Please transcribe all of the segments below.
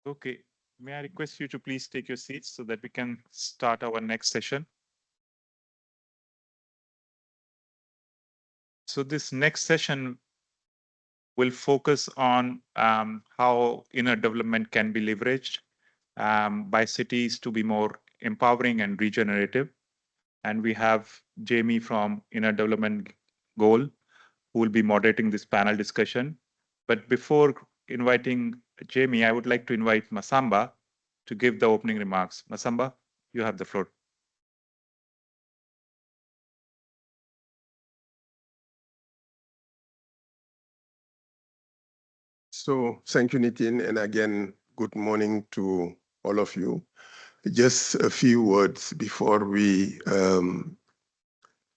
Okay, may I request you to please take your seats so that we can start our next session. So this next session will focus on how inner development can be leveraged by cities to be more empowering and regenerative. And we have Jamie from Inner Development Goal, who will be moderating this panel discussion. But before inviting Jamie, I would like to invite Massamba to give the opening remarks. Massamba, you have the floor. So thank you, Nitin. And again, good morning to all of you. Just a few words before we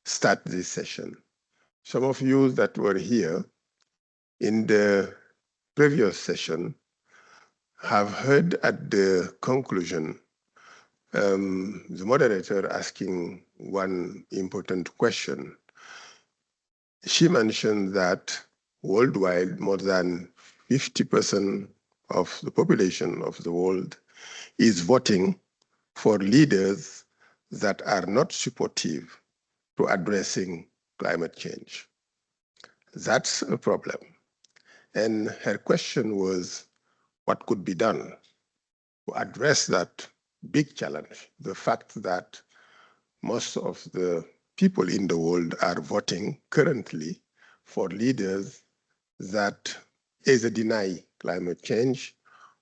start this session. Some of you that were here in the previous session have heard at the conclusion the moderator asking one important question. She mentioned that worldwide, more than 50% of the population of the world is voting for leaders that are not supportive to addressing climate change. That's a problem. And her question was, what could be done to address that big challenge? The fact that most of the people in the world are voting currently for leaders that either deny climate change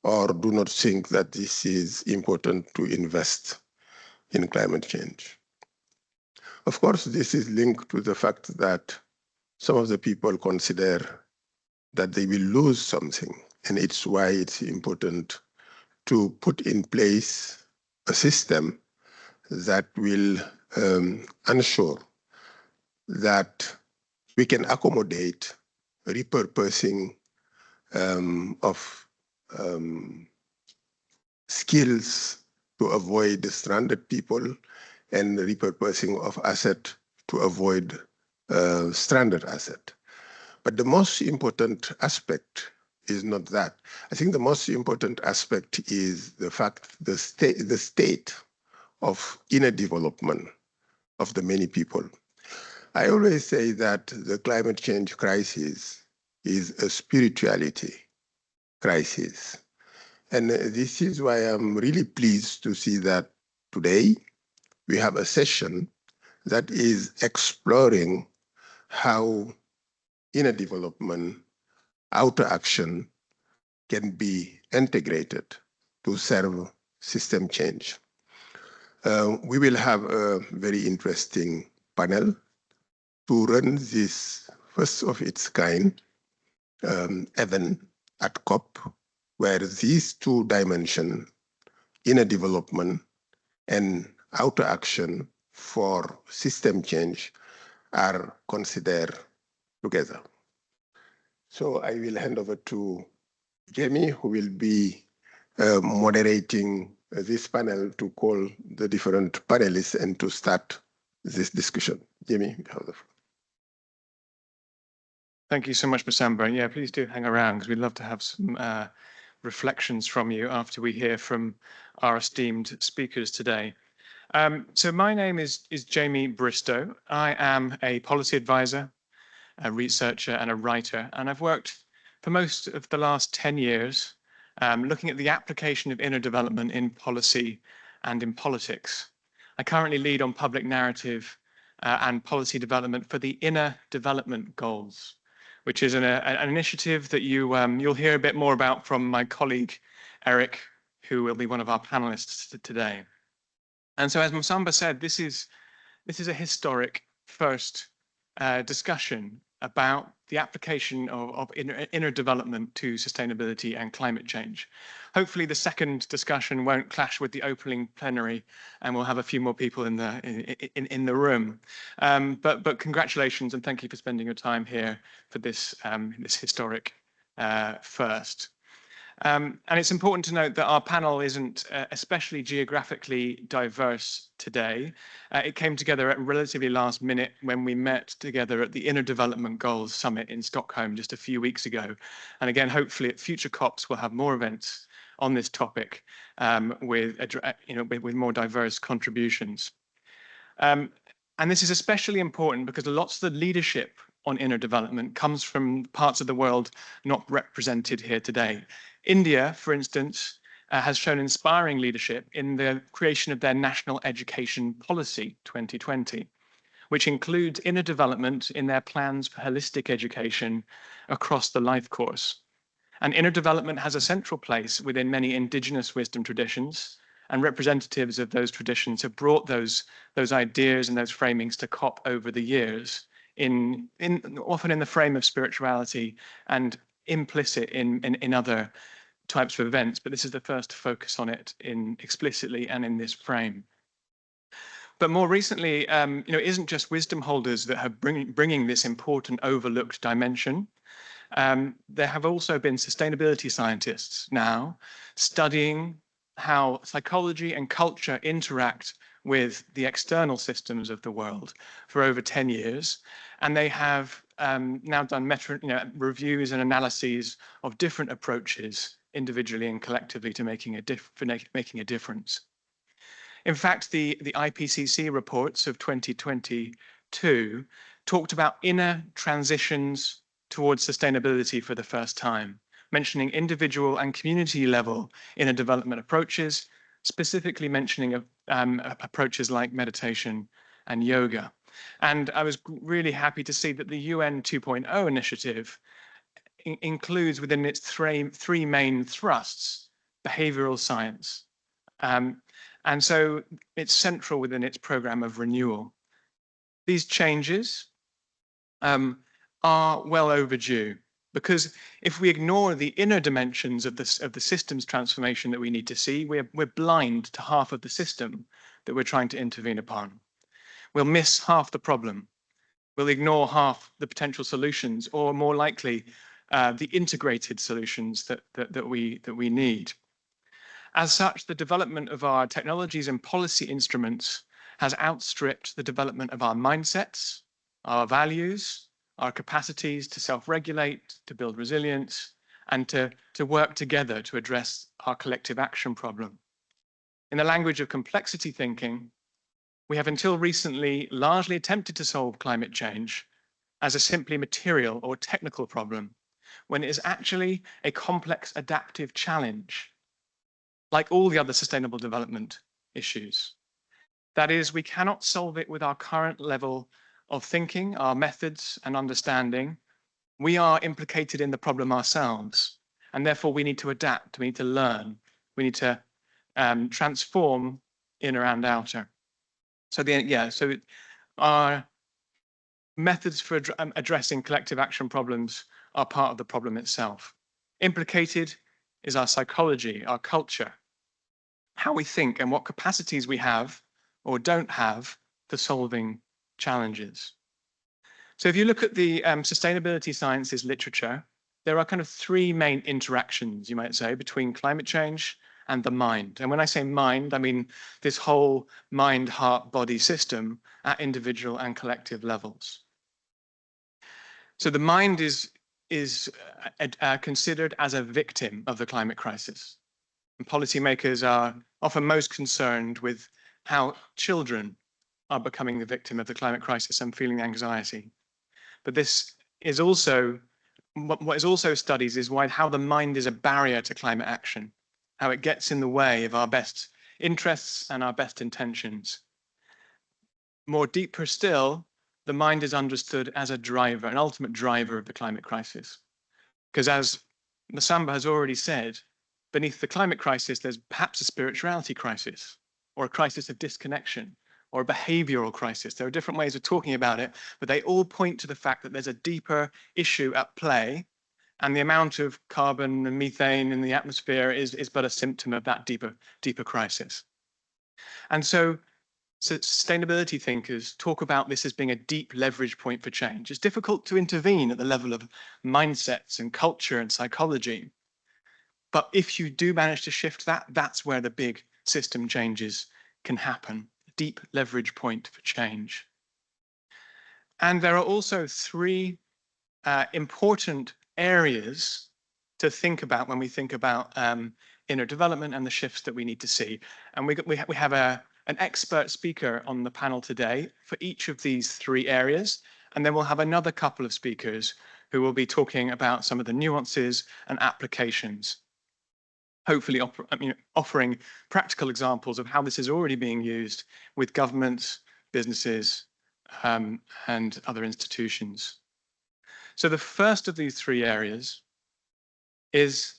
or do not think that this is important to invest in climate change. Of course, this is linked to the fact that some of the people consider that they will lose something, and it's why it's important to put in place a system that will ensure that we can accommodate repurposing of skills to avoid stranded people and repurposing of asset to avoid stranded asset. But the most important aspect is not that. I think the most important aspect is the fact the state of inner development of the many people. I always say that the climate change crisis is a spirituality crisis. And this is why I'm really pleased to see that today we have a session that is exploring how inner development, outer action can be integrated to serve system change. We will have a very interesting panel to run this first of its kind event at COP, where these two dimensions, inner development and outer action for system change, are considered together. So I will hand over to Jamie, who will be moderating this panel to call the different panelists and to start this discussion. Jamie, you have the floor. Thank you so much, Massamba. Yeah, please do hang around because we'd love to have some reflections from you after we hear from our esteemed speakers today. So my name is Jamie Bristow. I am a policy advisor, a researcher and a writer, and I've worked for most of the last 10 years looking at the application of inner development in policy and in politics. I currently lead on public narrative and policy development for the Inner Development Goals, which is an initiative that you'll hear a bit more about from my colleague, Erik, who will be one of our panelists today. And so, as Massamba said, this is a historic first discussion about the application of inner development to sustainability and climate change. Hopefully the second discussion won't clash with the opening plenary and we'll have a few more people in the room. But congratulations and thank you for spending your time here for this, this historic first. And it's important to note that our panel isn't especially geographically diverse today. It came together at relatively last minute when we met together at the Inner Development Goals Summit in Stockholm just a few weeks ago. And again, hopefully at future COPs, we'll have more events on this topic with more diverse contributions. And this is especially important because lots of the leadership on inner development comes from parts of the world not represented here today. India, for instance, has shown inspiring leadership in the creation of their National Education Policy 2020, which includes inner development in their plans for holistic education across the life course. And inner development has a central place within many indigenous wisdom traditions, and representatives of those traditions have brought those ideas and those framings to COP over the years, often in the frame of spirituality and implicit in other types of events. But this is the first to focus on it explicitly and in this frame. But more recently, it isn't just wisdom holders that are bringing this important overlooked dimension. There have also been sustainability scientists now studying how psychology and culture interact with the external systems of the world for over 10 years. And they have now done reviews and analyses of different approaches individually and collectively to making a difference. In fact, the IPCC reports of 2022 talked about inner transitions towards sustainability for the first time, mentioning individual and community level inner development approaches, specifically mentioning approaches like meditation and yoga. And I was really happy to see that the UN 2.0 initiative includes within its three main thrusts behavioral science. And so it's central within its program of renewal. These changes are well overdue, because if we ignore the inner dimensions of the systems transformation that we need to see, we're blind to half of the system that we're trying to intervene upon. We'll miss half the problem. We'll ignore half the potential solutions, or more likely, the integrated solutions that we need. As such, the development of our technologies and policy instruments has outstripped the development of our mindsets, our values, our capacities to self-regulate, to build resilience, and to work together to address our collective action problem. In the language of complexity thinking, we have until recently largely attempted to solve climate change as a simply material or technical problem, when it is actually a complex adaptive challenge, like all the other sustainable development issues. That is, we cannot solve it with our current level of thinking, our methods and understanding. We are implicated in the problem ourselves, and therefore we need to adapt, we need to learn, we need to transform inner and outer. So our methods for addressing collective action problems are part of the problem itself. Implicated is our psychology, our culture, how we think and what capacities we have or don't have for solving challenges. So if you look at the sustainability sciences literature, there are kind of three main interactions, you might say, between climate change and the mind. And when I say mind, I mean this whole mind, heart, body system at individual and collective levels. So the mind is considered as a victim of the climate crisis. And policymakers are often most concerned with how children are becoming the victim of the climate crisis and feeling anxiety. But this is also, what is also studied is how the mind is a barrier to climate action, how it gets in the way of our best interests and our best intentions. More deeper still, the mind is understood as a driver, an ultimate driver of the climate crisis. Because as Massamba has already said, beneath the climate crisis, there's perhaps a spirituality crisis, or a crisis of disconnection, or a behavioral crisis. There are different ways of talking about it, but they all point to the fact that there's a deeper issue at play, and the amount of carbon and methane in the atmosphere is but a symptom of that deeper crisis. And so sustainability thinkers talk about this as being a deep leverage point for change. It's difficult to intervene at the level of mindsets and culture and psychology. But if you do manage to shift that, that's where the big system changes can happen. A deep leverage point for change. And there are also three important areas to think about when we think about inner development and the shifts that we need to see. And we have an expert speaker on the panel today for each of these three areas. And then we'll have another couple of speakers who will be talking about some of the nuances and applications, hopefully offering practical examples of how this is already being used with governments, businesses, and other institutions. So the first of these three areas is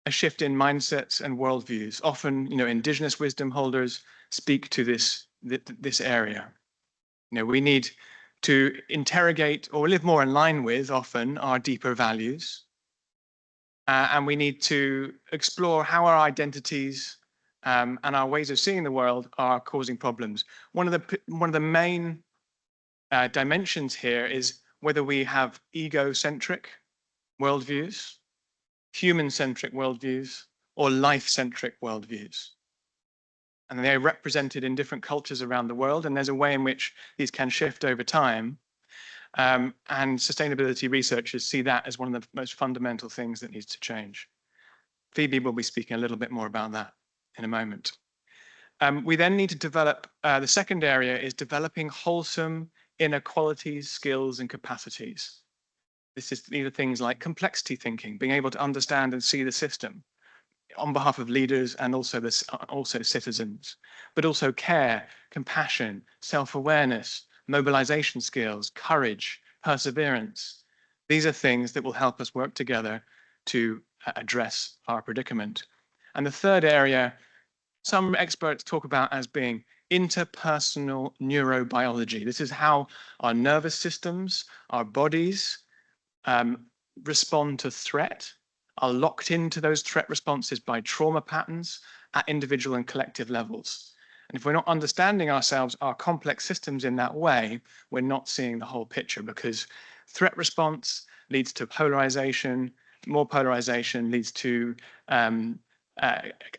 a shift in mindsets and worldviews. Often, indigenous wisdom holders speak to this area. We need to interrogate or live more in line with, often, our deeper values. And we need to explore how our identities and our ways of seeing the world are causing problems. One of the main dimensions here is whether we have egocentric worldviews, human-centric worldviews, or life-centric worldviews. And they're represented in different cultures around the world, and there's a way in which these can shift over time. And sustainability researchers see that as one of the most fundamental things that needs to change. Phoebe will be speaking a little bit more about that in a moment. We then need to develop, the second area is developing wholesome inner qualities, skills, and capacities. These are things like complexity thinking, being able to understand and see the system on behalf of leaders and also citizens, but also care, compassion, self-awareness, mobilization skills, courage, perseverance. These are things that will help us work together to address our predicament. And the third area, some experts talk about as being interpersonal neurobiology. This is how our nervous systems, our bodies respond to threat, are locked into those threat responses by trauma patterns at individual and collective levels. And if we're not understanding ourselves, our complex systems in that way, we're not seeing the whole picture, because threat response leads to polarization, more polarization leads to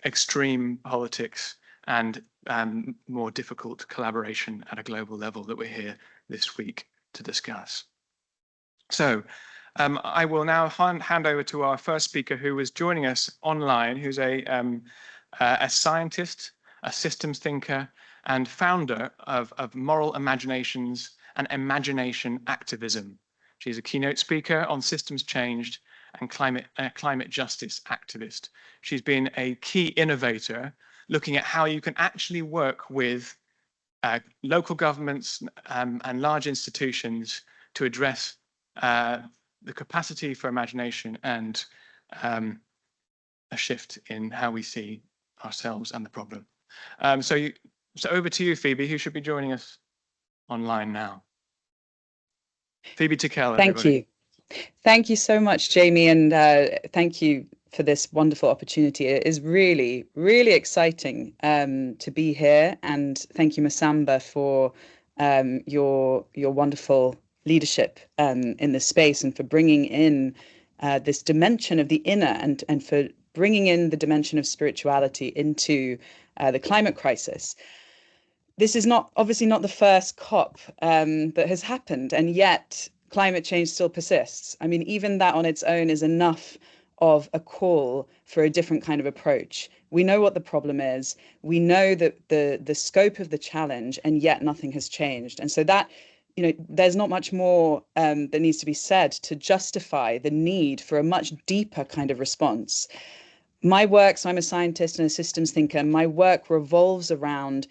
extreme politics and more difficult collaboration at a global level that we're here this week to discuss. So I will now hand over to our first speaker, who is joining us online, who's a scientist, a systems thinker, and founder of Moral Imaginations and Imagination Activism. She's a keynote speaker on systems change and climate justice activist. She's been a key innovator looking at how you can actually work with local governments and large institutions to address the capacity for imagination and a shift in how we see ourselves and the problem. So over to you, Phoebe, who should be joining us online now. Phoebe Tickell, everybody. Thank you. Thank you so much, Jamie, and thank you for this wonderful opportunity. It is really, really exciting to be here, and thank you, Massamba, for your wonderful leadership in this space, and for bringing in this dimension of the inner, and for bringing in the dimension of spirituality into the climate crisis. This is obviously not the first COP that has happened, and yet climate change still persists. I mean, even that on its own is enough of a call for a different kind of approach. We know what the problem is. We know that the scope of the challenge, and yet nothing has changed. And so that, there's not much more that needs to be said to justify the need for a much deeper kind of response. My work, so I'm a scientist and a systems thinker, my work revolves around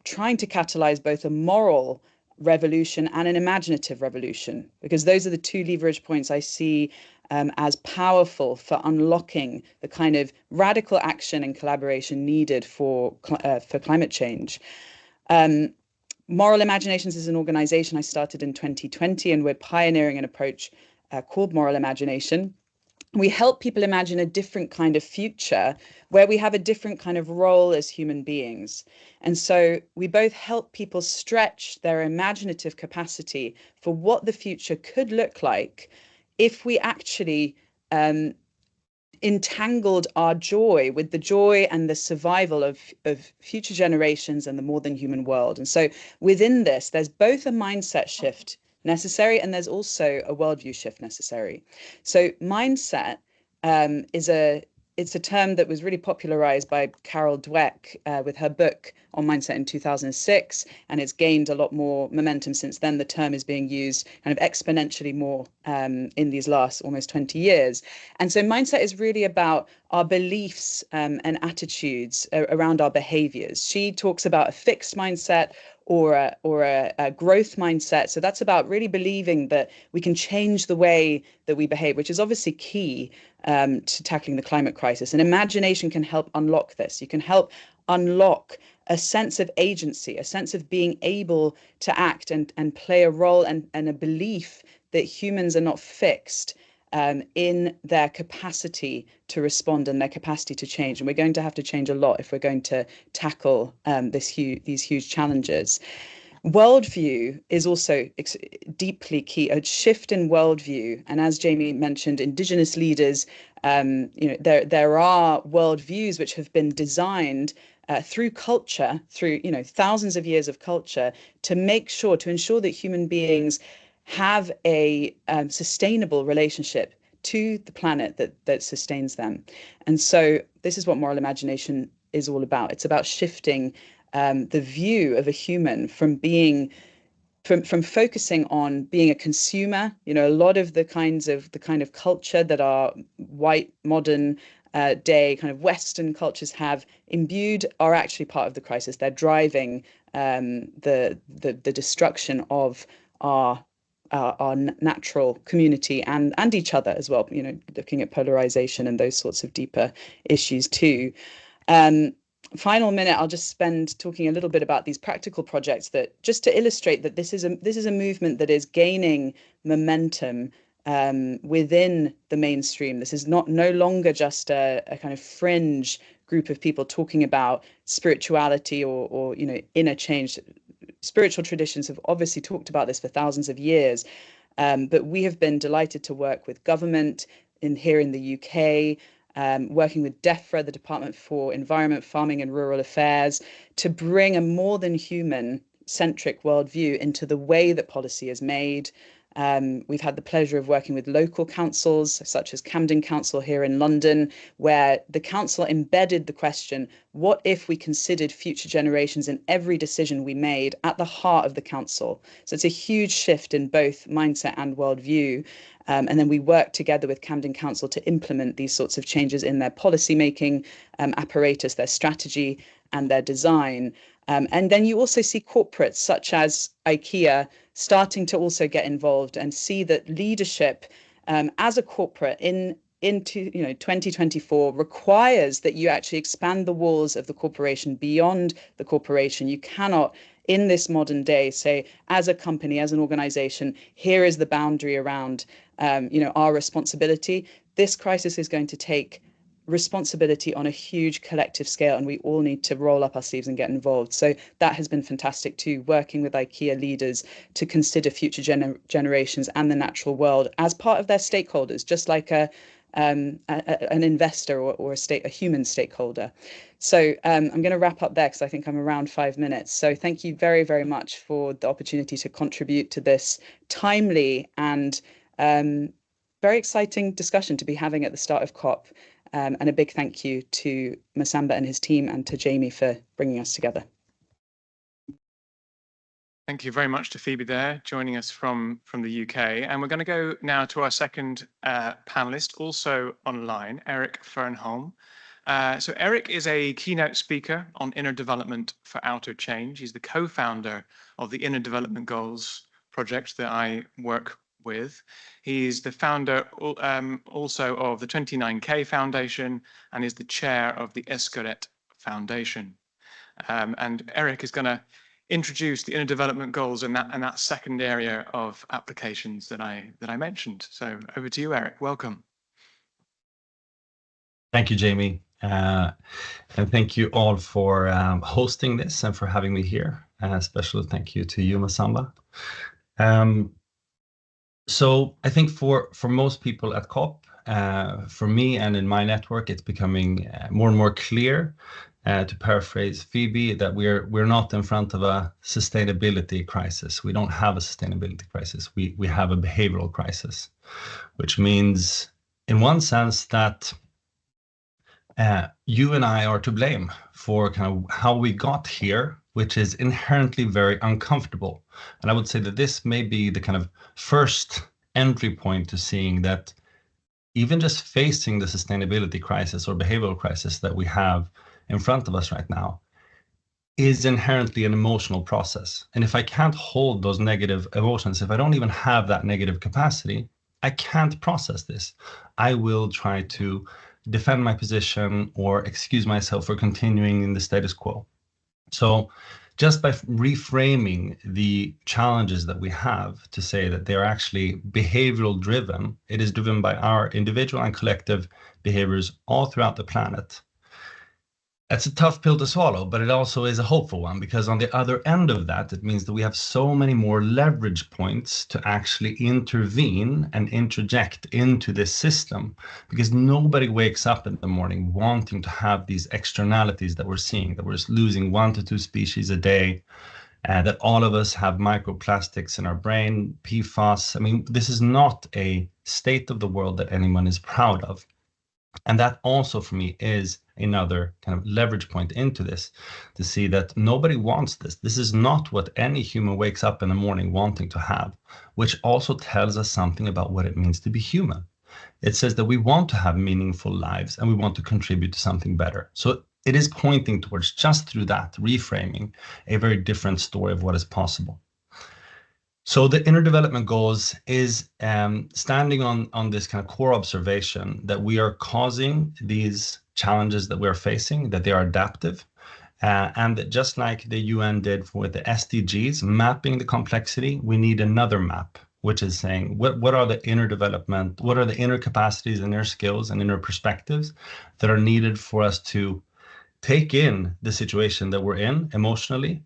trying to catalyze both a moral revolution and an imaginative revolution, because those are the two leverage points I see as powerful for unlocking the kind of radical action and collaboration needed for climate change. Moral Imaginations is an organization I started in 2020, and we're pioneering an approach called Moral Imagination. We help people imagine a different kind of future where we have a different kind of role as human beings. And so we both help people stretch their imaginative capacity for what the future could look like if we actually entangled our joy with the joy and the survival of future generations and the more than human world. And so within this, there's both a mindset shift necessary, and there's also a worldview shift necessary. So mindset is a it's a term that was really popularized by Carol Dweck with her book on mindset in 2006, and it's gained a lot more momentum since then. The term is being used kind of exponentially more in these last almost 20 years. And so mindset is really about our beliefs and attitudes around our behaviors. She talks about a fixed mindset or a growth mindset. So that's about really believing that we can change the way that we behave, which is obviously key to tackling the climate crisis. And imagination can help unlock this. You can help unlock a sense of agency, a sense of being able to act and play a role, and a belief that humans are not fixed in their capacity to respond and their capacity to change. And we're going to have to change a lot if we're going to tackle these huge challenges. Worldview is also deeply key, a shift in worldview. And as Jamie mentioned, Indigenous leaders, there are worldviews which have been designed through culture, through thousands of years of culture, to ensure that human beings have a sustainable relationship to the planet that sustains them. And so this is what moral imagination is all about. It's about shifting the view of a human from focusing on being a consumer. A lot of the kind of culture that our white modern day kind of Western cultures have imbued are actually part of the crisis. They're driving the destruction of our natural community and each other as well, looking at polarization and those sorts of deeper issues too. Final minute I'll just spend talking a little bit about these practical projects, that just to illustrate that this is a movement that is gaining momentum within the mainstream. This is no longer just a kind of fringe group of people talking about spirituality or inner change. Spiritual traditions have obviously talked about this for thousands of years, but we have been delighted to work with government here in the UK, working with DEFRA, the Department for Environment, Farming and Rural Affairs, to bring a more than human-centric worldview into the way that policy is made. We've had the pleasure of working with local councils, such as Camden Council here in London, where the council embedded the question, what if we considered future generations in every decision we made at the heart of the council? So it's a huge shift in both mindset and worldview. And then we work together with Camden Council to implement these sorts of changes in their policy-making apparatus, their strategy and their design. And then you also see corporates such as IKEA starting to also get involved and see that leadership as a corporate into 2024 requires that you actually expand the walls of the corporation beyond the corporation. You cannot, in this modern day, say, as a company, as an organization, here is the boundary around our responsibility. This crisis is going to take responsibility on a huge collective scale, and we all need to roll up our sleeves and get involved. So that has been fantastic too, working with IKEA leaders to consider future generations and the natural world as part of their stakeholders, just like an investor or a human stakeholder. So I'm going to wrap up there because I think I'm around 5 minutes. So thank you very, very much for the opportunity to contribute to this timely and very exciting discussion to be having at the start of COP. And a big thank you to Massamba and his team, and to Jamie for bringing us together. Thank you very much to Phoebe there, joining us from the UK. And we're going to go now to our second panelist, also online, Erik Fernholm. So Erik is a keynote speaker on inner development for outer change. He's the co-founder of the Inner Development Goals project that I work with. He's the founder also of the 29K Foundation and is the chair of the Escoret Foundation. And Erik is going to introduce the inner development goals and that second area of applications that I mentioned. So over to you, Erik. Welcome. Thank you, Jamie. And thank you all for hosting this and for having me here. Special thank you to you, Massamba. So I think for most people at COP, for me and in my network, it's becoming more and more clear, to paraphrase Phoebe, that we're not in front of a sustainability crisis. We don't have a sustainability crisis. We have a behavioral crisis, which means in one sense that you and I are to blame for kind of how we got here, which is inherently very uncomfortable. And I would say that this may be the kind of first entry point to seeing that even just facing the sustainability crisis or behavioral crisis that we have in front of us right now is inherently an emotional process. And if I can't hold those negative emotions, if I don't even have that negative capacity, I can't process this. I will try to defend my position or excuse myself for continuing in the status quo. So just by reframing the challenges that we have to say that they're actually behavioral driven, it is driven by our individual and collective behaviors all throughout the planet. It's a tough pill to swallow, but it also is a hopeful one, because on the other end of that, it means that we have so many more leverage points to actually intervene and interject into this system, because nobody wakes up in the morning wanting to have these externalities that we're seeing, that we're losing 1 to 2 species a day, that all of us have microplastics in our brain, PFAS. I mean, this is not a state of the world that anyone is proud of. And that also, for me, is another kind of leverage point into this, to see that nobody wants this. This is not what any human wakes up in the morning wanting to have, which also tells us something about what it means to be human. It says that we want to have meaningful lives and we want to contribute to something better. So it is pointing towards, just through that reframing, a very different story of what is possible. So the inner development goals is standing on this kind of core observation that we are causing these challenges that we're facing, that they are adaptive, and that just like the UN did for the SDGs, mapping the complexity, we need another map, which is saying what are the inner development, what are the inner capacities and inner skills and inner perspectives that are needed for us to take in the situation that we're in emotionally,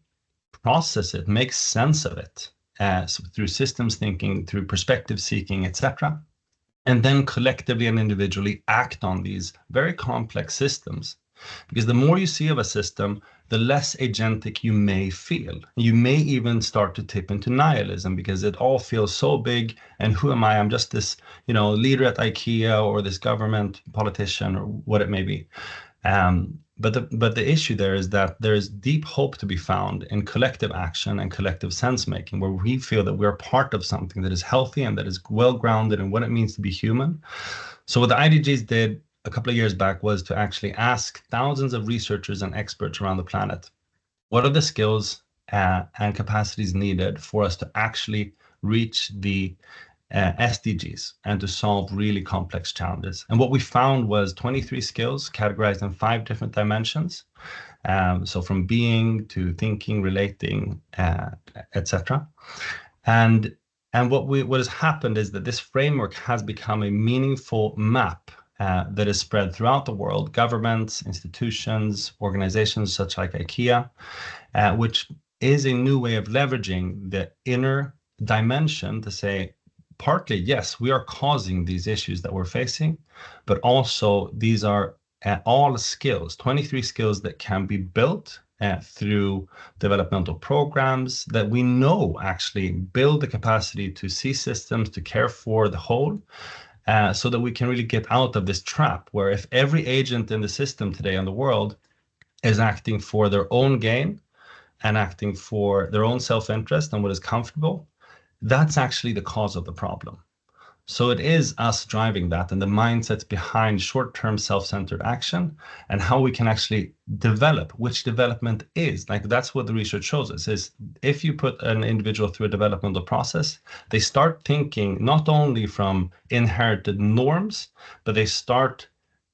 process it, make sense of it. So through systems thinking, through perspective seeking, etc., and then collectively and individually act on these very complex systems. Because the more you see of a system, the less agentic you may feel. You may even start to tip into nihilism because it all feels so big. And who am I? I'm just this, leader at IKEA or this government politician or what it may be. But the issue there is that there is deep hope to be found in collective action and collective sense making, where we feel that we're part of something that is healthy and that is well grounded in what it means to be human. So what the IDGs did a couple of years back was to actually ask thousands of researchers and experts around the planet, what are the skills and capacities needed for us to actually reach the SDGs and to solve really complex challenges. And what we found was 23 skills categorized in 5 different dimensions. So from being to thinking, relating, etc. And what has happened is that this framework has become a meaningful map that is spread throughout the world, governments, institutions, organizations such like IKEA, which is a new way of leveraging the inner dimension to say, partly, yes, we are causing these issues that we're facing, but also these are all skills, 23 skills that can be built through developmental programs that we know actually build the capacity to see systems, to care for the whole, so that we can really get out of this trap where if every agent in the system today in the world is acting for their own gain and acting for their own self-interest and what is comfortable, that's actually the cause of the problem. So it is us driving that and the mindsets behind short-term self-centered action and how we can actually develop, which development is. Like that's what the research shows us, is if you put an individual through a developmental process, they start thinking not only from inherited norms, but they start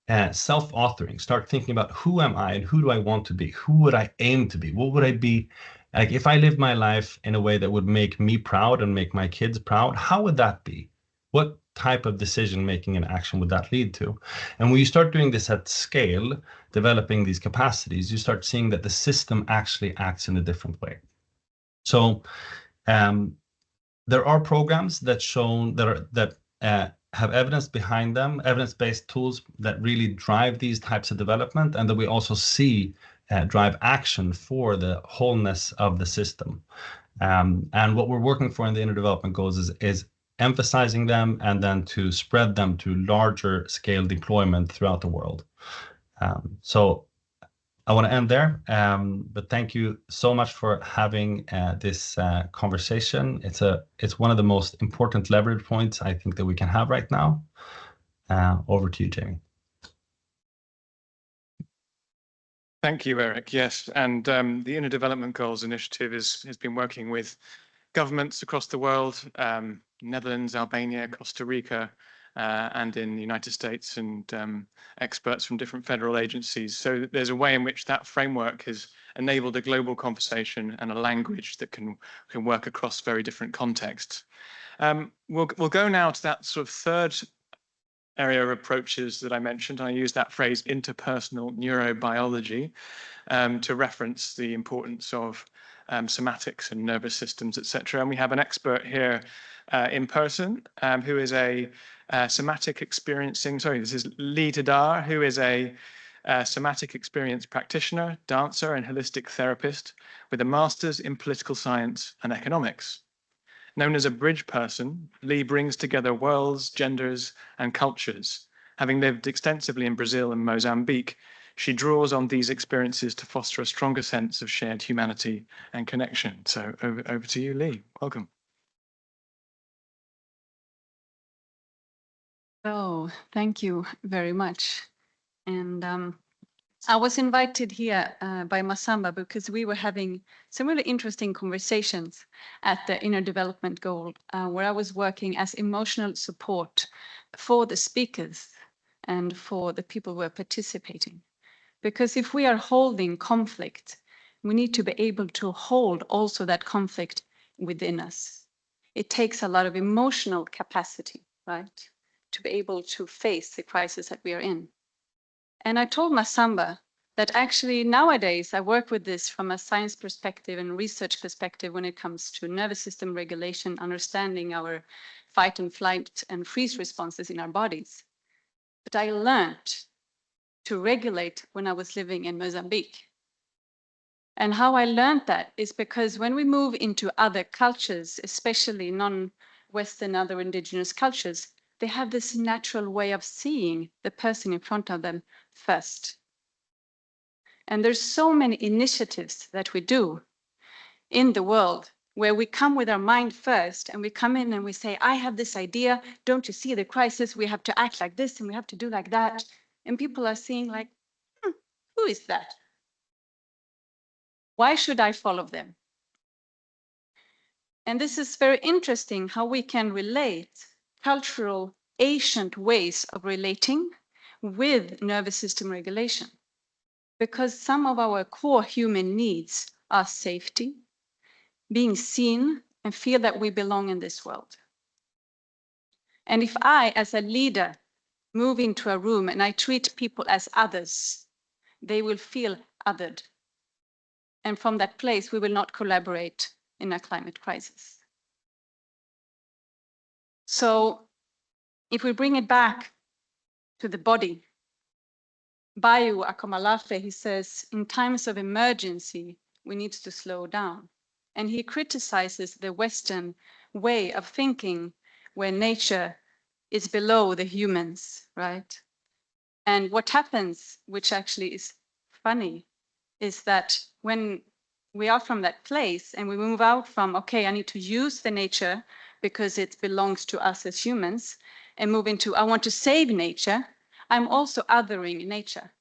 self-authoring, start thinking about who am I and who do I want to be? Who would I aim to be? What would I be? Like if I lived my life in a way that would make me proud and make my kids proud, how would that be? What type of decision making and action would that lead to? And when you start doing this at scale, developing these capacities, you start seeing that the system actually acts in a different way. So there are programs that have evidence behind them, evidence-based tools that really drive these types of development, and that we also see drive action for the wholeness of the system. And what we're working for in the inner development goals is emphasizing them and then to spread them to larger scale deployment throughout the world. So I want to end there, but thank you so much for having this conversation. It's one of the most important leverage points I think that we can have right now. Over to you, Jamie. Thank you, Erik. Yes, and the Inner Development Goals Initiative has been working with governments across the world, Netherlands, Albania, Costa Rica, and in the United States, and experts from different federal agencies. So there's a way in which that framework has enabled a global conversation and a language that can work across very different contexts. We'll go now to that sort of third area of approaches that I mentioned. I use that phrase interpersonal neurobiology to reference the importance of somatics and nervous systems, etc. And we have an expert here in person who is a somatic experiencing, this is Lee Tadaa, who is a somatic experience practitioner, dancer, and holistic therapist with a master's in political science and economics. Known as a bridge person, Lee brings together worlds, genders, and cultures. Having lived extensively in Brazil and Mozambique, she draws on these experiences to foster a stronger sense of shared humanity and connection. So over to you, Lee. Welcome. Oh, thank you very much. And I was invited here by Massamba because we were having some really interesting conversations at the Inner Development Goal, where I was working as emotional support for the speakers and for the people who are participating. Because if we are holding conflict, we need to be able to hold also that conflict within us. It takes a lot of emotional capacity, right, to be able to face the crisis that we are in. And I told Massamba that actually nowadays I work with this from a science perspective and research perspective when it comes to nervous system regulation, understanding our fight and flight and freeze responses in our bodies. But I learned to regulate when I was living in Mozambique. And how I learned that is because when we move into other cultures, especially non-Western, other indigenous cultures, they have this natural way of seeing the person in front of them first. And there's so many initiatives that we do in the world where we come with our mind first and we come in and we say, I have this idea, don't you see the crisis? We have to act like this and we have to do like that. And people are seeing like, who is that? Why should I follow them? And this is very interesting how we can relate cultural ancient ways of relating with nervous system regulation. Because some of our core human needs are safety, being seen, and feel that we belong in this world. And if I, as a leader, move into a room and I treat people as others, they will feel othered. And from that place, we will not collaborate in a climate crisis. So if we bring it back to the body, Bayo Akomalafe, he says, in times of emergency, we need to slow down. And he criticizes the Western way of thinking where nature is below the humans, right? And what happens, which actually is funny, is that when we are from that place and we move out from, okay, I need to use the nature because it belongs to us as humans, and move into, I want to save nature, I'm also othering nature.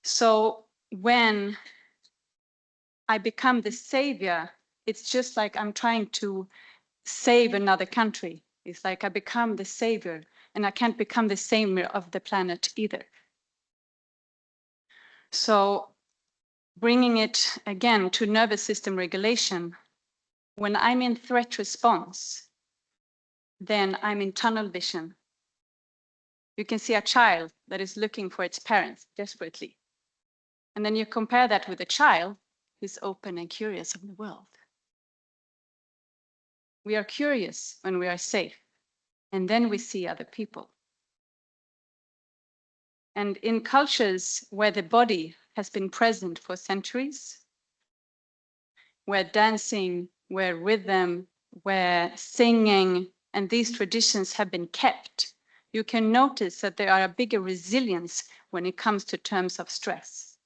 So when I become the savior, it's just like I'm trying to save another country. It's like I become the savior and I can't become the savior of the planet either. So bringing it again to nervous system regulation, when I'm in threat response, then I'm in tunnel vision. You can see a child that is looking for its parents desperately. And then you compare that with a child who's open and curious of the world. We are curious when we are safe, and then we see other people. And in cultures where the body has been present for centuries, where dancing, where rhythm, where singing, and these traditions have been kept, you can notice that there are a bigger resilience when it comes to terms of stress,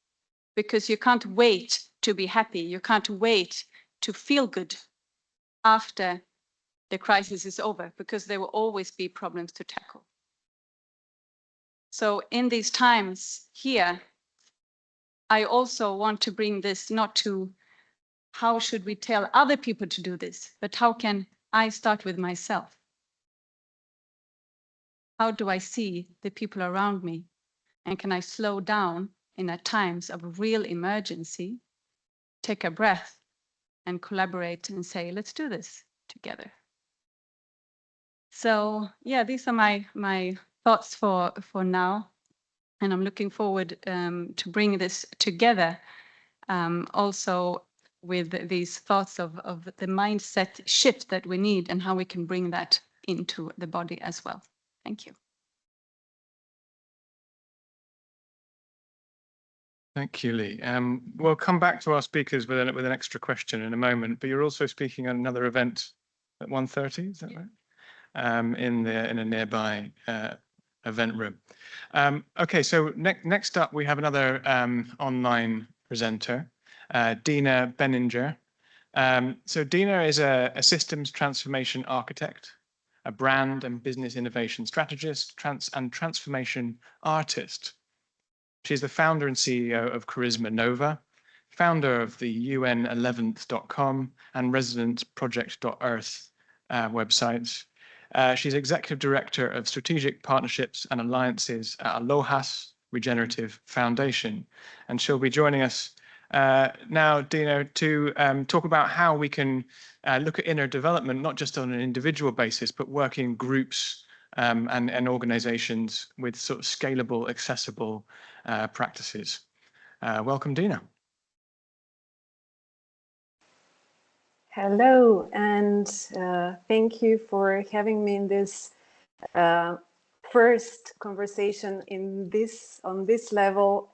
because you can't wait to be happy. You can't wait to feel good after the crisis is over, because there will always be problems to tackle. So in these times here, I also want to bring this not to how should we tell other people to do this, but how can I start with myself? How do I see the people around me? And can I slow down in at times of real emergency, take a breath and collaborate and say, let's do this together. So yeah, these are my thoughts for now. And I'm looking forward to bring this together also with these thoughts of the mindset shift that we need and how we can bring that into the body as well. Thank you. Thank you, Lee. We'll come back to our speakers with an extra question in a moment, but you're also speaking at another event at 1:30, is that right? In a nearby event room. Okay, so next up we have another online presenter, Dina Benninger. So Dina is a systems transformation architect, a brand and business innovation strategist, and transformation artist. She's the founder and CEO of Charisma Nova, founder of the UN11th.com and residentproject.earth websites. She's executive director of strategic partnerships and alliances at Aloha's Regenerative Foundation. And she'll be joining us now, Dina, to talk about how we can look at inner development, not just on an individual basis, but work in groups and organizations with sort of scalable, accessible practices. Welcome, Dina. Hello, and thank you for having me in this first conversation on this level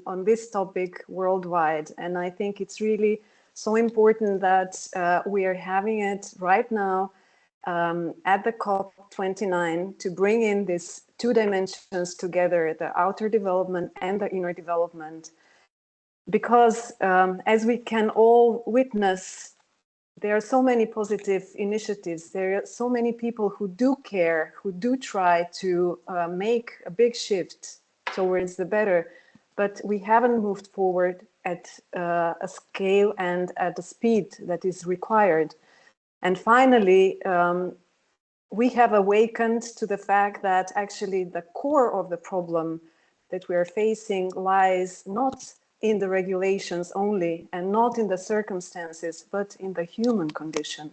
on this topic worldwide. And I think it's really so important that we are having it right now at the COP29 to bring in these two dimensions together, the outer development and the inner development. Because as we can all witness, there are so many positive initiatives. There are so many people who do care, who do try to make a big shift towards the better, but we haven't moved forward at a scale and at the speed that is required. And finally, we have awakened to the fact that actually the core of the problem that we are facing lies not in the regulations only and not in the circumstances, but in the human condition.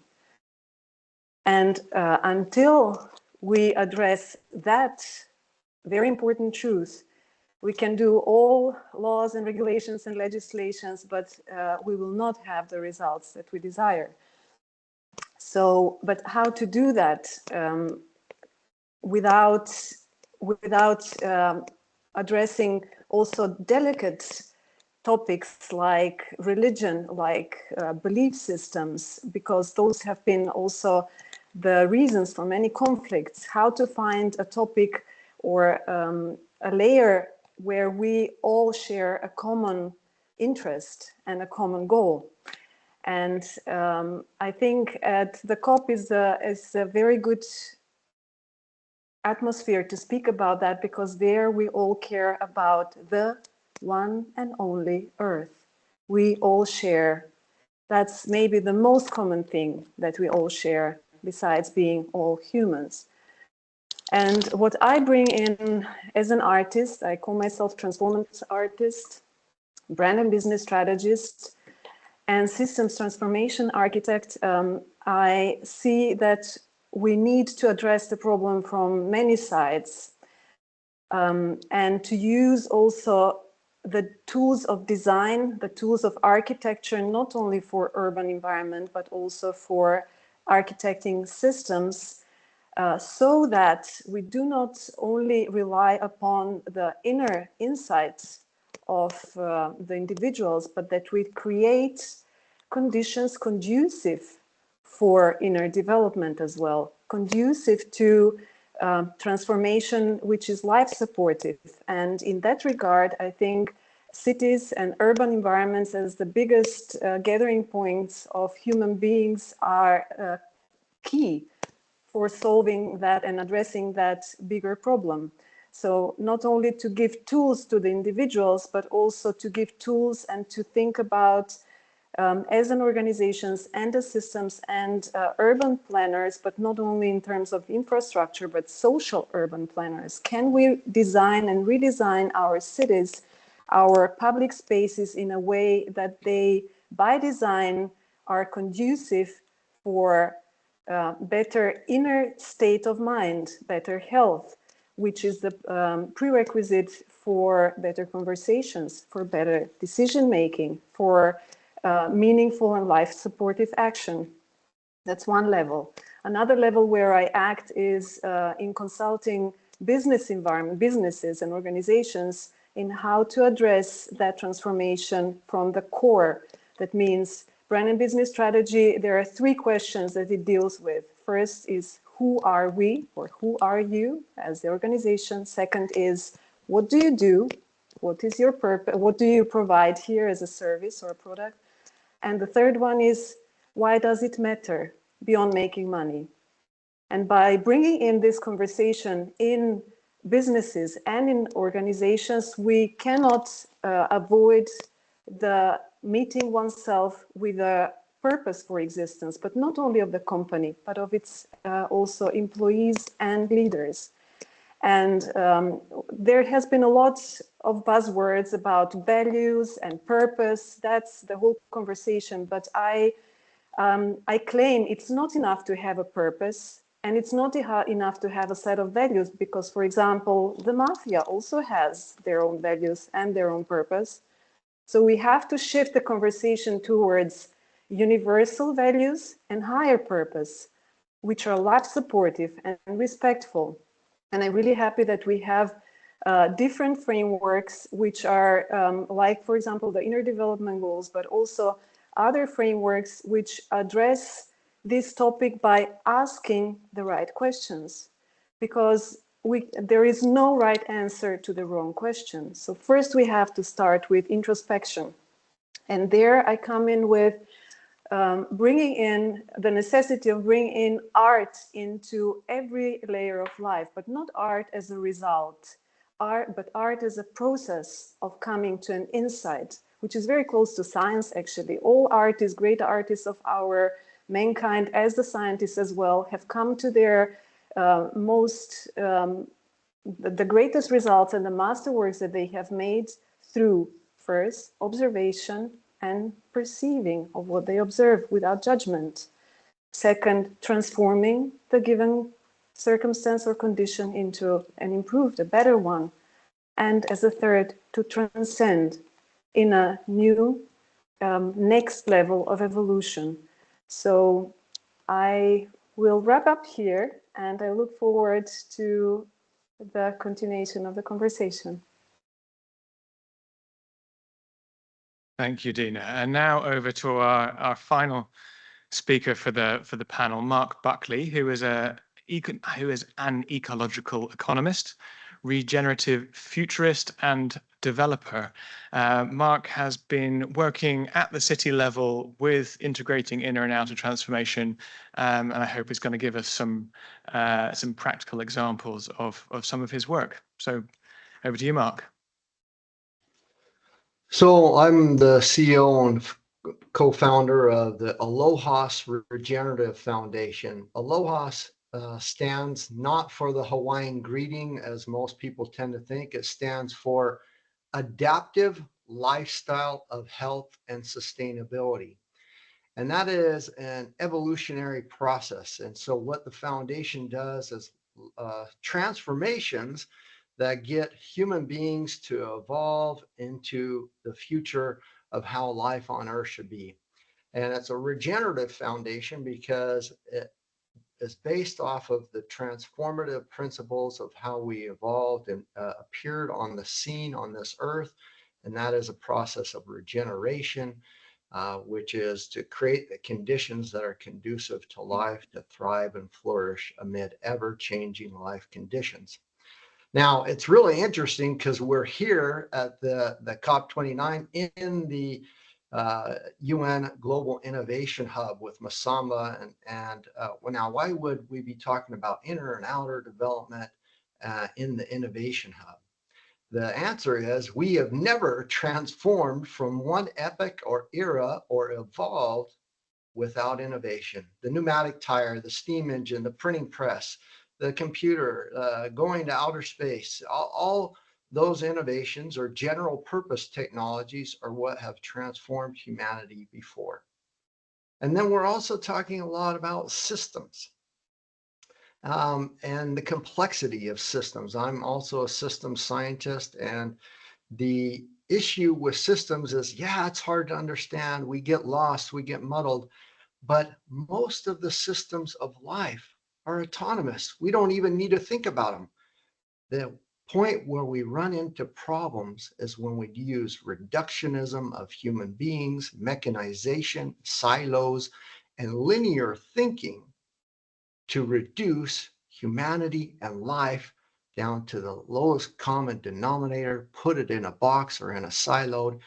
And until we address that very important truth, we can do all laws and regulations and legislations, but we will not have the results that we desire. So, but how to do that without addressing also delicate topics like religion, like belief systems, because those have been also the reasons for many conflicts. How to find a topic or a layer where we all share a common interest and a common goal. And I think at the COP is a very good atmosphere to speak about that, because there we all care about the one and only Earth. We all share. That's maybe the most common thing that we all share, besides being all humans. And what I bring in as an artist, I call myself transformative artist, brand and business strategist, and systems transformation architect. I see that we need to address the problem from many sides, and to use also the tools of design, the tools of architecture, not only for urban environment, but also for architecting systems, so that we do not only rely upon the inner insights of the individuals, but that we create conditions conducive for inner development as well, conducive to transformation which is life supportive. And in that regard, I think cities and urban environments as the biggest gathering points of human beings are key for solving that and addressing that bigger problem. So not only to give tools to the individuals, but also to give tools and to think about as an organizations and as systems and urban planners, but not only in terms of infrastructure, but social urban planners. Can we design and redesign our cities, our public spaces in a way that they, by design, are conducive for better inner state of mind, better health, which is the prerequisite for better conversations, for better decision making, for meaningful and life supportive action. That's one level. Another level where I act is in consulting business environment, businesses and organizations in how to address that transformation from the core. That means brand and business strategy, there are three questions that it deals with. First is who are we or who are you as the organization? Second is what do you do? What is your purpose? What do you provide here as a service or a product? And the third one is why does it matter beyond making money? And by bringing in this conversation in businesses and in organizations, we cannot avoid the meeting oneself with a purpose for existence, but not only of the company, but of its also employees and leaders. And there has been a lot of buzzwords about values and purpose. That's the whole conversation. But I claim it's not enough to have a purpose, and it's not enough to have a set of values, because, for example, the mafia also has their own values and their own purpose. So we have to shift the conversation towards universal values and higher purpose, which are life supportive and respectful. And I'm really happy that we have different frameworks, which are like, for example, the inner development goals, but also other frameworks which address this topic by asking the right questions, because there is no right answer to the wrong question. So first we have to start with introspection. And there I come in with bringing in the necessity of bringing in art into every layer of life, but not art as a result, but art as a process of coming to an insight, which is very close to science, actually. All artists, great artists of our mankind, as the scientists as well, have come to their the greatest results and the masterworks that they have made through, first, observation and perceiving of what they observe without judgment. Second, transforming the given circumstance or condition into an improved, a better one. And as a third, to transcend in a new next level of evolution. So I will wrap up here, and I look forward to the continuation of the conversation. Thank you, Dina. And now over to our final speaker for the panel, Mark Buckley, who is an ecological economist, regenerative futurist, and developer. Mark has been working at the city level with integrating inner and outer transformation, and I hope he's going to give us some practical examples of some of his work. So over to you, Mark. So I'm the CEO and co-founder of the Alohas Regenerative Foundation. Alohas stands not for the Hawaiian greeting, as most people tend to think. It stands for Adaptive Lifestyle of Health and Sustainability. And that is an evolutionary process. And so what the foundation does is transformations that get human beings to evolve into the future of how life on Earth should be. And it's a regenerative foundation because it is based off of the transformative principles of how we evolved and appeared on the scene on this Earth. And that is a process of regeneration, which is to create the conditions that are conducive to life to thrive and flourish amid ever-changing life conditions. Now, it's really interesting because we're here at the COP29 in the UN Global Innovation Hub with Massamba. Well, now, why would we be talking about inner and outer development in the Innovation Hub? The answer is we have never transformed from one epoch or era or evolved without innovation. The pneumatic tire, the steam engine, the printing press, the computer, going to outer space, all those innovations or general purpose technologies are what have transformed humanity before. And then we're also talking a lot about systems. And the complexity of systems. I'm also a systems scientist, and the issue with systems is, yeah, it's hard to understand. We get lost, we get muddled, but most of the systems of life are autonomous. We don't even need to think about them. The point where we run into problems is when we use reductionism of human beings, mechanization, silos, and linear thinking to reduce humanity and life down to the lowest common denominator, put it in a box or in a silo,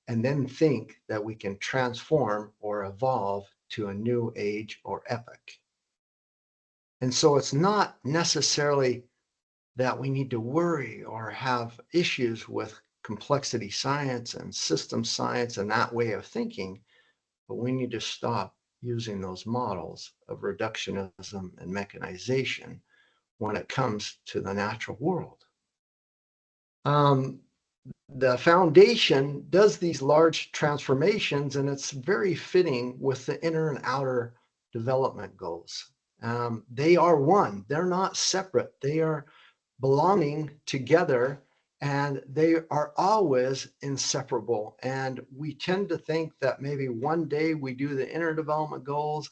and then think that we can transform or evolve to a new age or epoch. And so it's not necessarily that we need to worry or have issues with complexity science and system science and that way of thinking, but we need to stop using those models of reductionism and mechanization when it comes to the natural world. The foundation does these large transformations, and it's very fitting with the inner and outer development goals. They are one, they're not separate, they are belonging together, and they are always inseparable. And we tend to think that maybe one day we do the inner development goals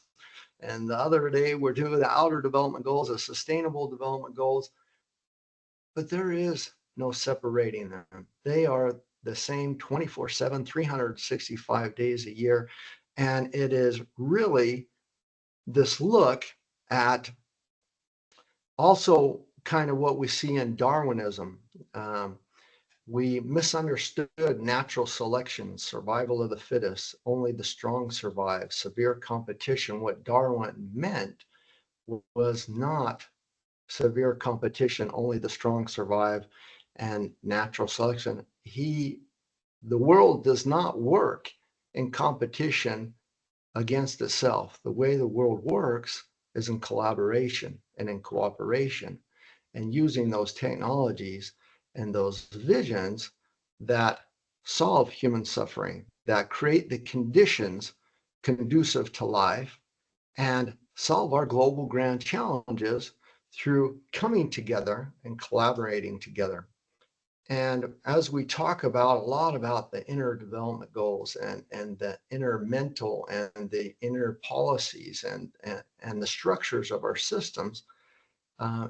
and the other day we're doing the outer development goals, the sustainable development goals, but there is no separating them. They are the same 24/7, 365 days a year. And it is really this look at also kind of what we see in Darwinism. We misunderstood natural selection, survival of the fittest, only the strong survive, severe competition. What Darwin meant was not severe competition, only the strong survive, and natural selection. The world does not work in competition against itself. The way the world works is in collaboration and in cooperation, and using those technologies and those visions that solve human suffering, that create the conditions conducive to life and solve our global grand challenges through coming together and collaborating together. And as we talk about a lot about the inner development goals and the inner mental and the inner policies and the structures of our systems,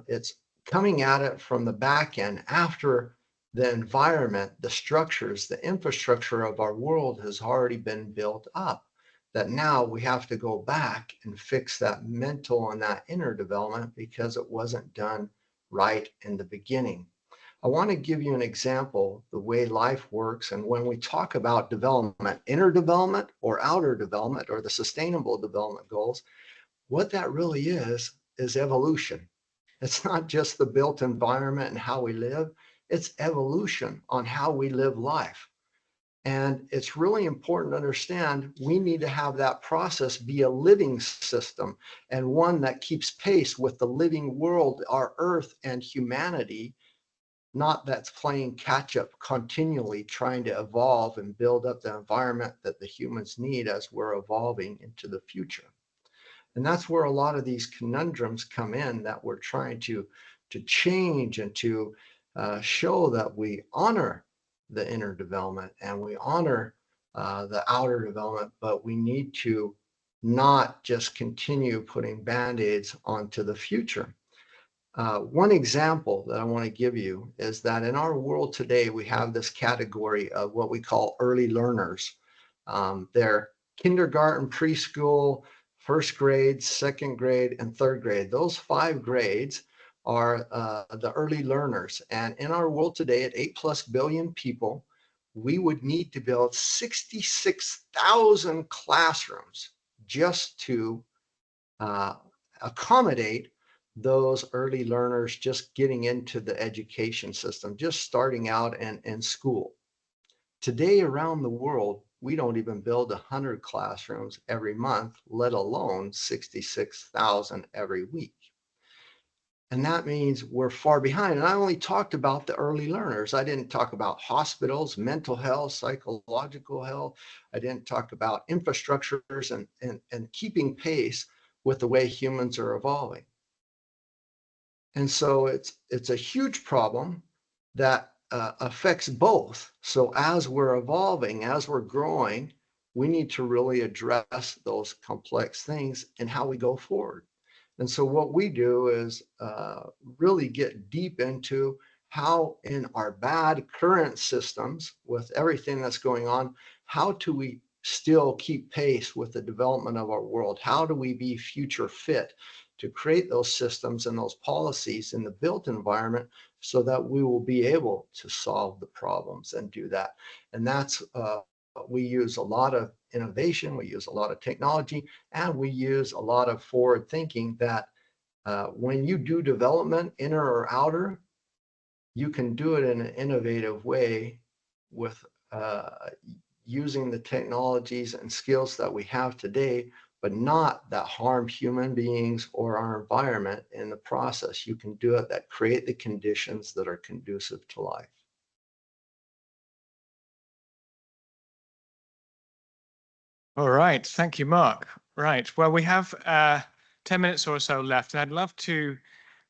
it's coming at it from the back end after the environment, the structures, the infrastructure of our world has already been built up, that now we have to go back and fix that mental and that inner development because it wasn't done right in the beginning. I want to give you an example, the way life works. And when we talk about development, inner development or outer development or the sustainable development goals, what that really is evolution. It's not just the built environment and how we live, it's evolution on how we live life. And it's really important to understand we need to have that process be a living system and one that keeps pace with the living world, our earth and humanity, not that's playing catch up continually trying to evolve and build up the environment that the humans need as we're evolving into the future. And that's where a lot of these conundrums come in that we're trying to change and to show that we honor the inner development and we honor the outer development, but we need to not just continue putting band-aids onto the future. One example that I want to give you is that in our world today, we have this category of what we call early learners. They're kindergarten, preschool, first grade, second grade, and third grade. Those 5 grades are the early learners. And in our world today, at 8+ billion people, we would need to build 66,000 classrooms just to accommodate those early learners just getting into the education system, just starting out in school. Today around the world, we don't even build 100 classrooms every month, let alone 66,000 every week. And that means we're far behind. And I only talked about the early learners. I didn't talk about hospitals, mental health, psychological health. I didn't talk about infrastructures and keeping pace with the way humans are evolving. And so it's a huge problem that affects both. So as we're evolving, as we're growing, we need to really address those complex things and how we go forward. And so what we do is really get deep into how in our bad current systems with everything that's going on, how do we still keep pace with the development of our world? How do we be future fit to create those systems and those policies in the built environment so that we will be able to solve the problems and do that? And that's we use a lot of innovation, we use a lot of technology, and we use a lot of forward thinking that when you do development, inner or outer, you can do it in an innovative way with using the technologies and skills that we have today, but not that harm human beings or our environment in the process. You can do it that create the conditions that are conducive to life. All right, thank you, Mark. Right, well, we have 10 minutes or so left, and I'd love to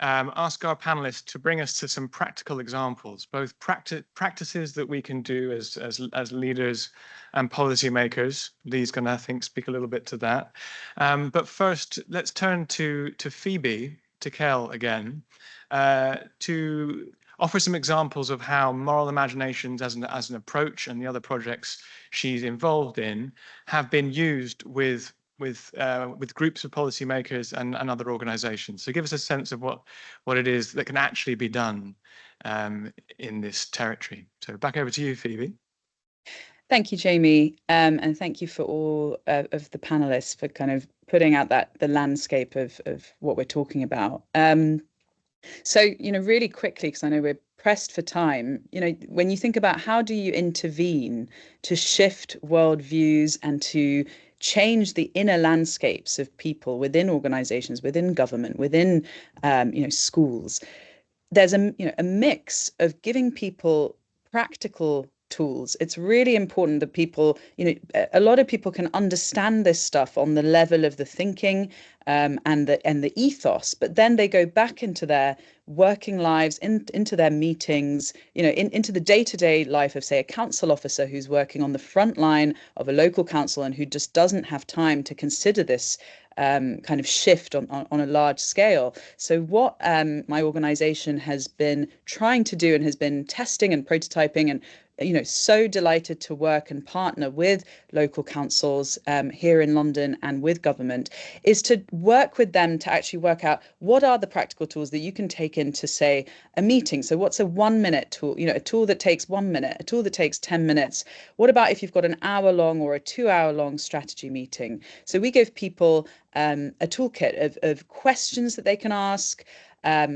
ask our panelists to bring us to some practical examples, both practices that we can do as leaders and policymakers. Lee's going to, I think, speak a little bit to that. But first, let's turn to Phoebe, Tickell again, to offer some examples of how moral imaginations as an approach and the other projects she's involved in have been used with groups of policymakers and other organizations. So give us a sense of what it is that can actually be done in this territory. So back over to you, Phoebe. Thank you, Jamie, and thank you for all of the panelists for kind of putting out the landscape of what we're talking about. So, really quickly, because I know we're pressed for time, when you think about how do you intervene to shift worldviews and to change the inner landscapes of people within organizations, within government, within, schools, there's a mix of giving people practical tools. It's really important that people, a lot of people can understand this stuff on the level of the thinking and the ethos, but then they go back into their working lives, into their meetings, into the day-to-day life of, say, a council officer who's working on the front line of a local council and who just doesn't have time to consider this kind of shift on a large scale. So what my organization has been trying to do and has been testing and prototyping, and so delighted to work and partner with local councils here in London and with government, is to work with them to actually work out what are the practical tools that you can take into, say, a meeting. So what's a 1-minute tool, a tool that takes 1 minute, a tool that takes 10 minutes? What about if you've got an hour-long or a 2-hour-long strategy meeting? So we give people a toolkit of questions that they can ask,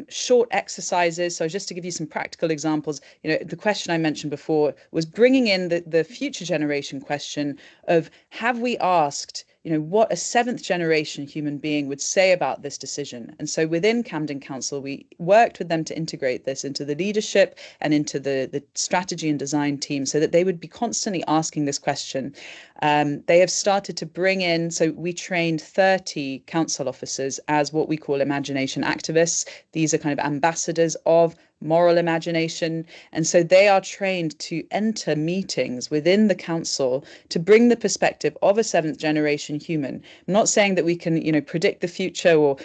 short exercises. So just to give you some practical examples, the question I mentioned before was bringing in the future generation question of, have we asked, what a 7th generation human being would say about this decision? And so within Camden Council, we worked with them to integrate this into the leadership and into the strategy and design team so that they would be constantly asking this question. They have started to bring in, so we trained 30 council officers as what we call imagination activists. These are kind of ambassadors of moral imagination. And so they are trained to enter meetings within the council to bring the perspective of a 7th generation human. I'm not saying that we can, predict the future, or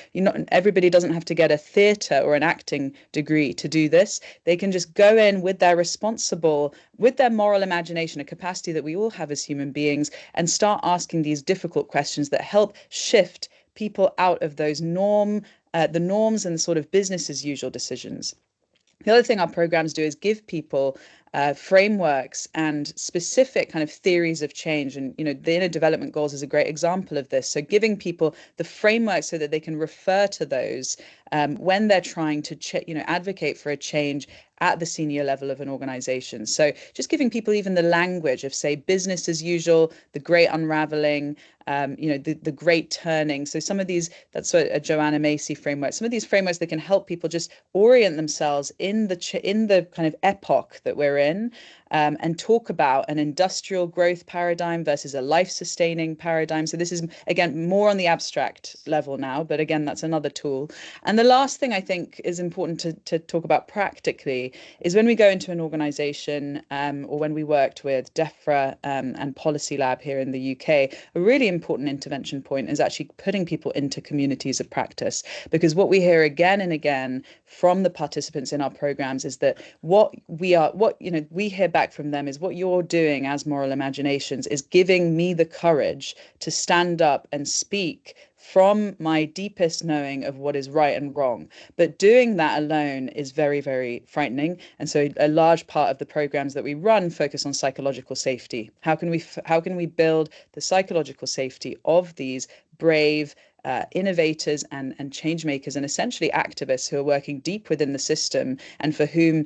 everybody doesn't have to get a theatre or an acting degree to do this. They can just go in with their moral imagination, a capacity that we all have as human beings, meetings and start asking these difficult questions that help shift people out of those the norms and the sort of business as usual decisions. The other thing our programs do is give people frameworks and specific kind of theories of change. And, the Inner Development Goals is a great example of this. So giving people the framework so that they can refer to those when they're trying to, advocate for a change at the senior level of an organization. So just giving people even the language of, say, business as usual, the great unraveling, the great turning. So some of these, that's a Joanna Macy framework. Some of these frameworks that can help people just orient themselves in the kind of epoch that we're in, and talk about an industrial growth paradigm versus a life-sustaining paradigm. So this is, again, more on the abstract level now, but again, that's another tool. And the last thing I think is important to talk about practically is when we go into an organization, or when we worked with DEFRA and Policy Lab here in the UK, a really important intervention point is actually putting people into communities of practice. Because what we hear again and again from the participants in our programs is that what we hear back from them is what you're doing as Moral Imaginations is giving me the courage to stand up and speak from my deepest knowing of what is right and wrong. But doing that alone is very, very frightening. And so a large part of the programs that we run focus on psychological safety. How can we build the psychological safety of these brave innovators and change makers and essentially activists who are working deep within the system, and for whom,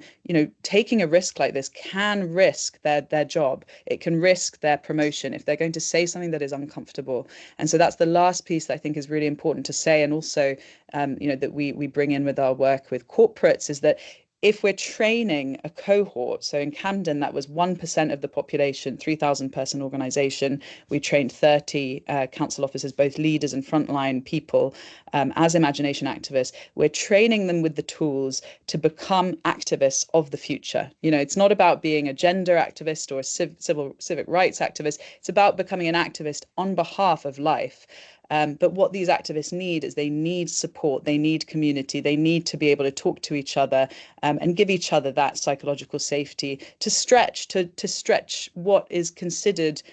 taking a risk like this can risk their job. It can risk their promotion if they're going to say something that is uncomfortable. And so that's the last piece that I think is really important to say. And also, that we bring in with our work with corporates is that if we're training a cohort, so in Camden, that was 1% of the population, 3,000 person organization. We trained 30 council officers, both leaders and frontline people, as imagination activists. We're training them with the tools to become activists of the future. It's not about being a gender activist or a civic rights activist. It's about becoming an activist on behalf of life. But what these activists need is they need support, they need community, they need to be able to talk to each other and give each other that psychological safety to stretch what is considered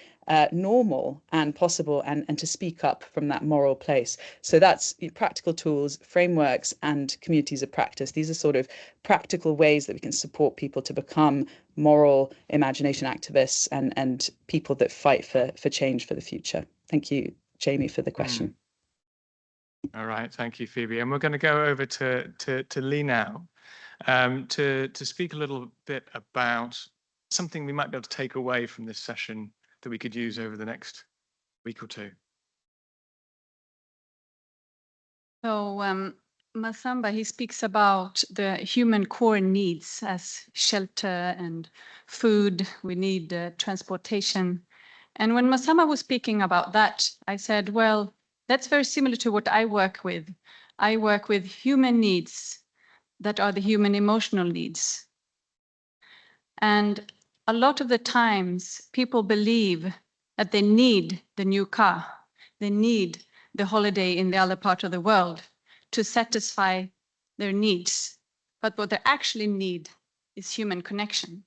normal and possible, and to speak up from that moral place. So that's practical tools, frameworks, and communities of practice. These are sort of practical ways that we can support people to become moral imagination activists and people that fight for change for the future. Thank you, Jamie, for the question. All right, thank you, Phoebe. And we're going to go over to Lee now to speak a little bit about something we might be able to take away from this session that we could use over the next week or two. So Massamba, he speaks about the human core needs as shelter and food. We need transportation. And when Massamba was speaking about that, I said, well, that's very similar to what I work with. I work with human needs that are the human emotional needs. And a lot of the times people believe that they need the new car, they need the holiday in the other part of the world to satisfy their needs. But what they actually need is human connection.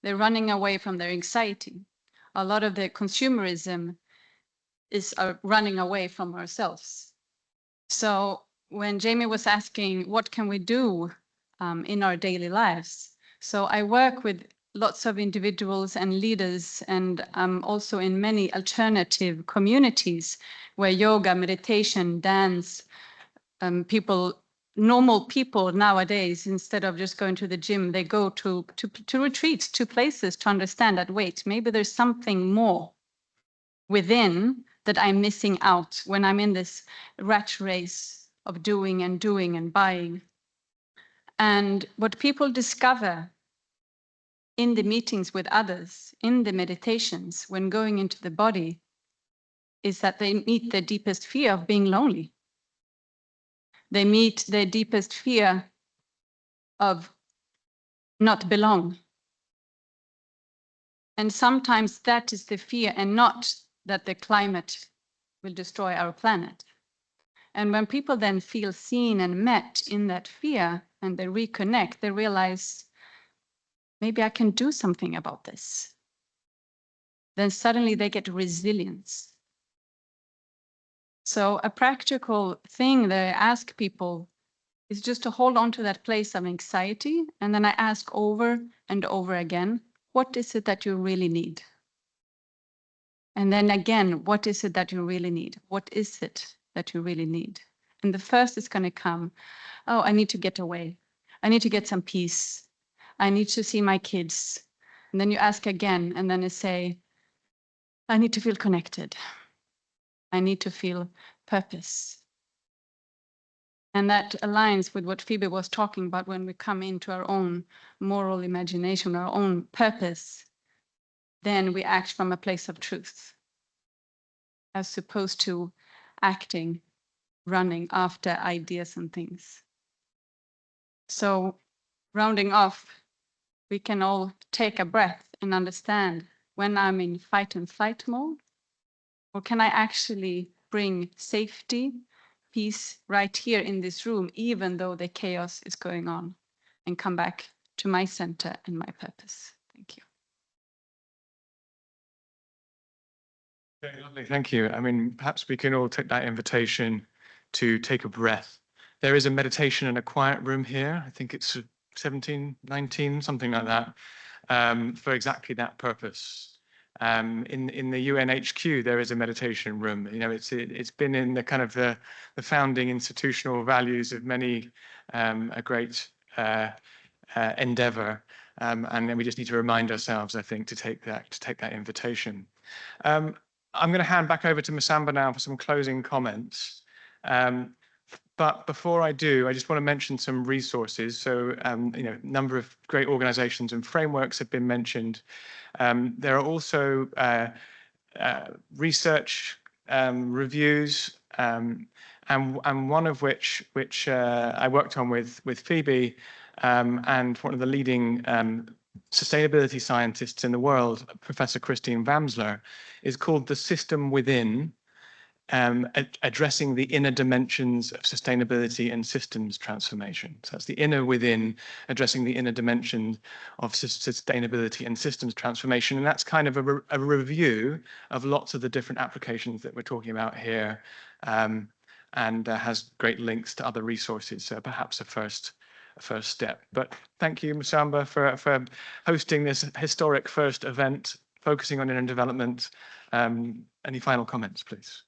They're running away from their anxiety. A lot of the consumerism is running away from ourselves. So when Jamie was asking, what can we do in our daily lives? So I work with lots of individuals and leaders, and also in many alternative communities where yoga, meditation, dance, normal people nowadays, instead of just going to the gym, they go to retreats, to places to understand that, wait, maybe there's something more within that I'm missing out when I'm in this rat race of doing and buying. And what people discover in the meetings with others, in the meditations, when going into the body, is that they meet their deepest fear of being lonely. They meet their deepest fear of not belong. And sometimes that is the fear, and not that the climate will destroy our planet. And when people then feel seen and met in that fear, and they reconnect, they realize, maybe I can do something about this. then suddenly they get resilience. So a practical thing that I ask people is just to hold on to that place of anxiety. And then I ask over and over again, what is it that you really need? And then again, what is it that you really need? What is it that you really need? And the first is going to come, oh, I need to get away. I need to get some peace. I need to see my kids. And then you ask again, and then you say, I need to feel connected. I need to feel purpose. And that aligns with what Phoebe was talking about when we come into our own moral imagination, our own purpose, then we act from a place of truth, as opposed to acting, running after ideas and things. So rounding off, we can all take a breath and understand when I'm in fight and flight mode, or can I actually bring safety, peace right here in this room, even though the chaos is going on, and come back to my center and my purpose. Thank you. Very lovely, thank you. I mean, perhaps we can all take that invitation to take a breath. There is a meditation in a quiet room here. I think it's 17, 19, something like that, for exactly that purpose. In the UNHQ, there is a meditation room. You know, it's been in the kind of the founding institutional values of many a great endeavor, and then we just need to remind ourselves, I think, to take that invitation. I'm going to hand back over to Massamba now for some closing comments. But before I do, I just want to mention some resources. So, you know, a number of great organizations and frameworks have been mentioned. There are also research reviews, and one of which I worked on with Phoebe, and one of the leading sustainability scientists in the world, Professor Christine Wamsler, is called The System Within, addressing the inner dimensions of sustainability and systems transformation. So that's the inner within, addressing the inner dimension of sustainability and systems transformation. And that's kind of a review of lots of the different applications that we're talking about here, and has great links to other resources. So perhaps a first step. But thank you, Massamba, for hosting this historic first event, focusing on inner development. Any final comments, please?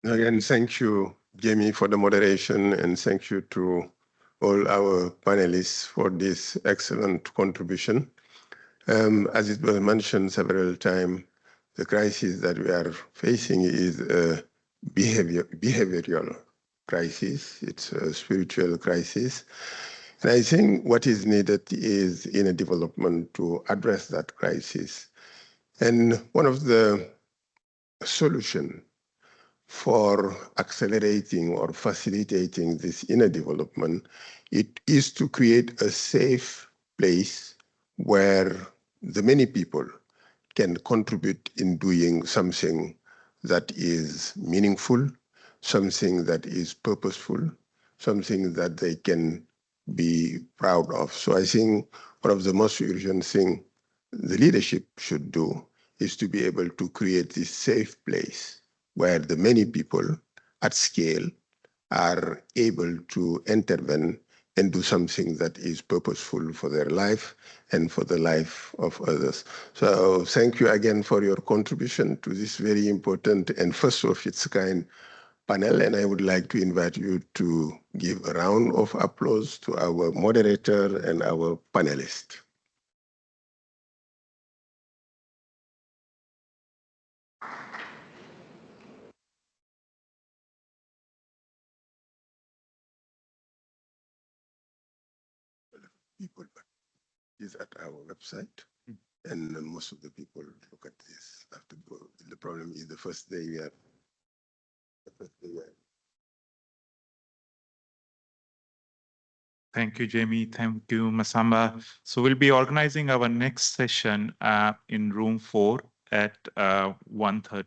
Again, thank you, Jamie, for the moderation, and thank you to all our panelists for this excellent contribution. As it was mentioned several times, the crisis that we are facing is a behavioral crisis. It's a spiritual crisis. And I think what is needed is inner development to address that crisis. And one of the solutions for accelerating or facilitating this inner development, it is to create a safe place where the many people can contribute in doing something that is meaningful, something that is purposeful, something that they can be proud of. So I think one of the most urgent things the leadership should do is to be able to create this safe place where the many people at scale are able to intervene and do something that is purposeful for their life and for the life of others. So thank you again for your contribution to this very important and first of its kind panel. And I would like to invite you to give a round of applause to our moderator and our panelists. People is at our website, and most of the people look at this after the problem is the first day we are. Thank you, Jamie. Thank you, Massamba. So we'll be organizing our next session in room 4 at 1:30.